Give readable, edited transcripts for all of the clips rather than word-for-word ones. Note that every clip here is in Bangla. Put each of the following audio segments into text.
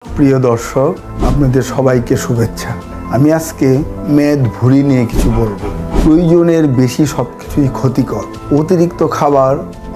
প্রিয় দর্শক, আপনাদের সবাইকে শুভেচ্ছা। আমি আজকে মেদ ভুঁড়ি নিয়ে কিছু বলবো। প্রয়োজনের বেশি সবকিছুই ক্ষতিকর। অতিরিক্ত খাবার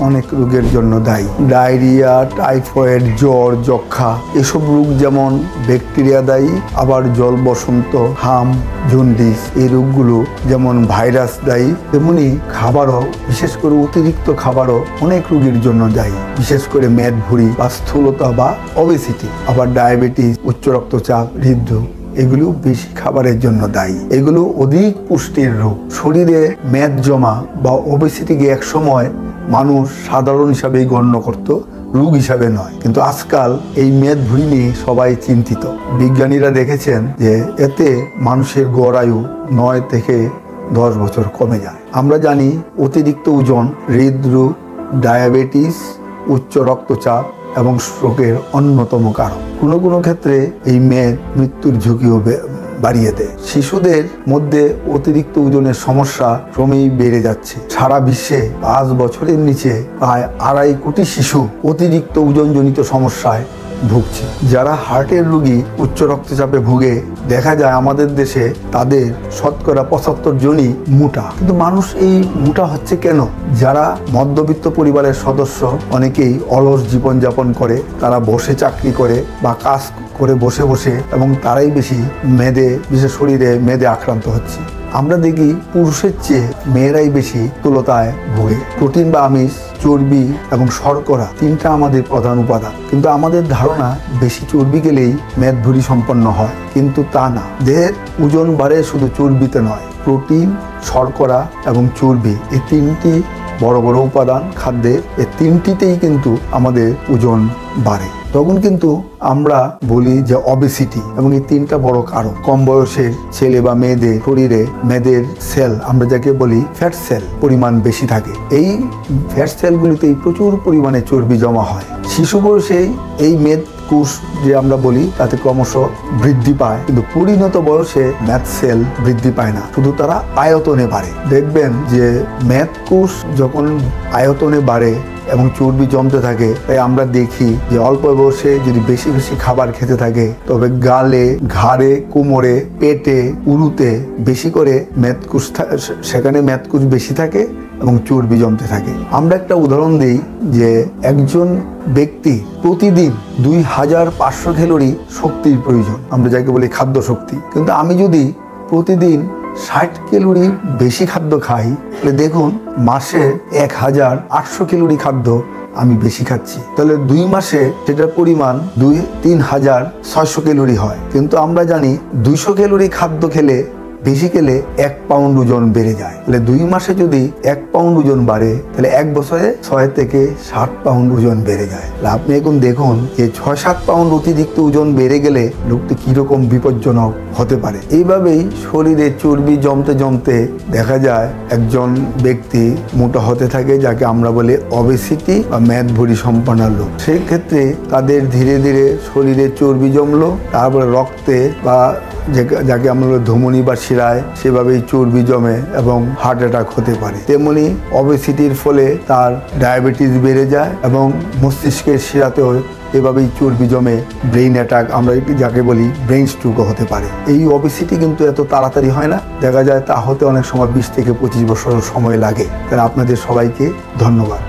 অনেক রোগের জন্য দায়ী। ডায়রিয়া, টাইফয়েড, জ্বর, যক্ষা এসব রোগ যেমন ব্যাকটেরিয়া দায়ী, আবার জল বসন্ত, হাম, জন্ডিস এই রোগগুলো যেমন ভাইরাস দায়ী, তেমনি খাবারও, বিশেষ করে অতিরিক্ত খাবারও অনেক রোগের জন্য দায়ী, বিশেষ করে মেদ ভুঁড়ি বা স্থূলতা বা ওবেসিটি। আবার ডায়াবেটিস, উচ্চ রক্তচাপ, হৃদরোগ এগুলো বেশি খাবারের জন্য দায়ী। এগুলো অধিক পুষ্টির রোগ। শরীরে মেদ জমা বা ওবেসিটিকে এক সময় মানুষ সাধারণ হিসাবেই গণ্য করত, রোগ হিসাবে নয়। কিন্তু আজকাল এই মেদ ভুঁড়ি নিয়ে সবাই চিন্তিত। বিজ্ঞানীরা দেখেছেন যে এতে মানুষের গড় আয়ু 9 থেকে 10 বছর কমে যায়। আমরা জানি অতিরিক্ত ওজন হৃদরোগ, ডায়াবেটিস, উচ্চ রক্তচাপ এবং স্ট্রোকের অন্যতম কারণ। কোনো কোনো ক্ষেত্রে এই মেদ মৃত্যুর ঝুঁকিও বাড়িয়ে দেয়। শিশুদের মধ্যে অতিরিক্ত ওজনের সমস্যা ক্রমেই বেড়ে যাচ্ছে। সারা বিশ্বে 5 বছরের নিচে প্রায় 2.5 কোটি শিশু অতিরিক্ত ওজনজনিত সমস্যায় ভুগছে। যারা হার্টের রোগী, উচ্চ রক্তচাপে ভুগে, দেখা যায় আমাদের দেশে তাদের শতকরা 75 জনই মোটা। কিন্তু মানুষ এই মোটা হচ্ছে কেন? যারা মধ্যবিত্ত পরিবারের সদস্য, অনেকেই অলস জীবনযাপন করে, তারা বসে চাকরি করে বা কাজ করে বসে বসে, এবং তারাই বেশি মেদে, বিশেষ শরীরে মেদে আক্রান্ত হচ্ছে। আমরা দেখি পুরুষের চেয়ে মেয়েরাই বেশি স্থূলতায় ভোগে। প্রোটিন বা আমিষ, চর্বি এবং শর্করা 3টা আমাদের প্রধান উপাদান। কিন্তু আমাদের ধারণা বেশি চর্বি গেলেই মেদ ভুঁড়ি সম্পন্ন হয়, কিন্তু তা না। দেহের ওজন বাড়ে শুধু চর্বিতে নয়, প্রোটিন, শর্করা এবং চর্বি এই 3টি বড় বড় উপাদান খাদ্যের, এই 3টিতেই কিন্তু আমাদের ওজন বাড়ে। তখন কিন্তু আমরা বলি যে ওবেসিটি, এবং এই 3টা বড় কারণ। কম বয়সে ছেলে বা মেয়েদের শরীরে মেদের সেল, আমরা যাকে বলি ফ্যাট সেল, পরিমাণ বেশি থাকে। এই ফ্যাট সেলগুলিতেই প্রচুর পরিমাণে চর্বি জমা হয়। শিশু বয়সেই এই মেদ কোষ যে আমরা বলি তাতে ক্রমশ বৃদ্ধি পায়, কিন্তু পরিণত বয়সে মেদ সেল বৃদ্ধি পায় না, শুধু তারা আয়তনে বাড়ে। দেখবেন যে মেদ কোষ যখন আয়তনে বাড়ে এবং চর্বি জমতে থাকে, তাই আমরা দেখি যে অল্প বয়সে যদি বেশি বেশি খাবার খেতে থাকে, তবে গালে, ঘাড়ে, কোমরে, পেটে, উরুতে বেশি করে মেদকোষ, সেখানে মেদকোষ বেশি থাকে এবং চর্বি জমতে থাকে। আমরা একটা উদাহরণ দিই যে একজন ব্যক্তি প্রতিদিন 2500 ক্যালোরি শক্তির প্রয়োজন, আমরা যাকে বলি খাদ্য শক্তি। কিন্তু আমি যদি প্রতিদিন 60 ক্যালোরি বেশি খাদ্য খাই, তাহলে দেখুন মাসে 1800 ক্যালোরি খাদ্য আমি বেশি খাচ্ছি। তাহলে 2 মাসে সেটার পরিমাণ 3600 ক্যালোরি হয়। কিন্তু আমরা জানি 200 ক্যালোরি খাদ্য খেলে, বেশি খেলে 1 পাউন্ড ওজন বেড়ে যায়। তাহলে 2 মাসে যদি 1 পাউন্ড ওজন বাড়ে, তাহলে 1 বছরে 6 থেকে 7 পাউন্ড ওজন বেড়ে যায়। আপনি এখন দেখুন যে 6-7 পাউন্ড অতিরিক্ত ওজন বেড়ে গেলে লোকটি কিরকম বিপজ্জনক হতে পারে। এইভাবেই শরীরে চর্বি জমতে জমতে দেখা যায় একজন ব্যক্তি মোটা হতে থাকে, যাকে আমরা বলি ওবেসিটি বা মেদ ভুঁড়ি সম্পন্ন লোক। সেই ক্ষেত্রে তাদের ধীরে ধীরে শরীরে চর্বি জমলো, তারপরে রক্তে বা যাকে আমরা ধমনী বা শিরায় সেভাবেই চর্বি জমে এবং হার্ট অ্যাটাক হতে পারে। তেমনি ওবেসিটির ফলে তার ডায়াবেটিস বেড়ে যায় এবং মস্তিষ্কের শিরাতেও এভাবেই চর্বি জমে ব্রেইন অ্যাটাক, আমরা যাকে বলি ব্রেইন স্ট্রোকও হতে পারে। এই ওবেসিটি কিন্তু এত তাড়াতাড়ি হয় না, দেখা যায় তা হতে অনেক সময় 20 থেকে 25 বছর সময় লাগে। তাই আপনাদের সবাইকে ধন্যবাদ।